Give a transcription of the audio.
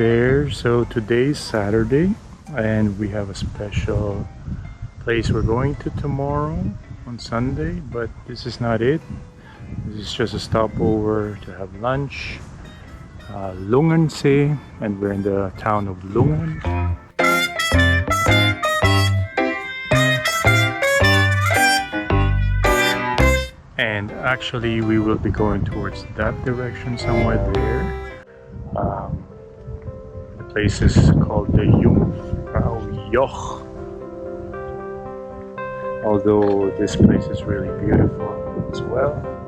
there, so today's Saturday and we have a special place we're going to tomorrow on Sunday, but this is not it. This is just a stopover to have lunch. Lungernsee, and we're in the town of Lungern. And actually we will be going towards that direction somewhere there. The place is called the Jungfraujoch. Although this place is really beautiful as well.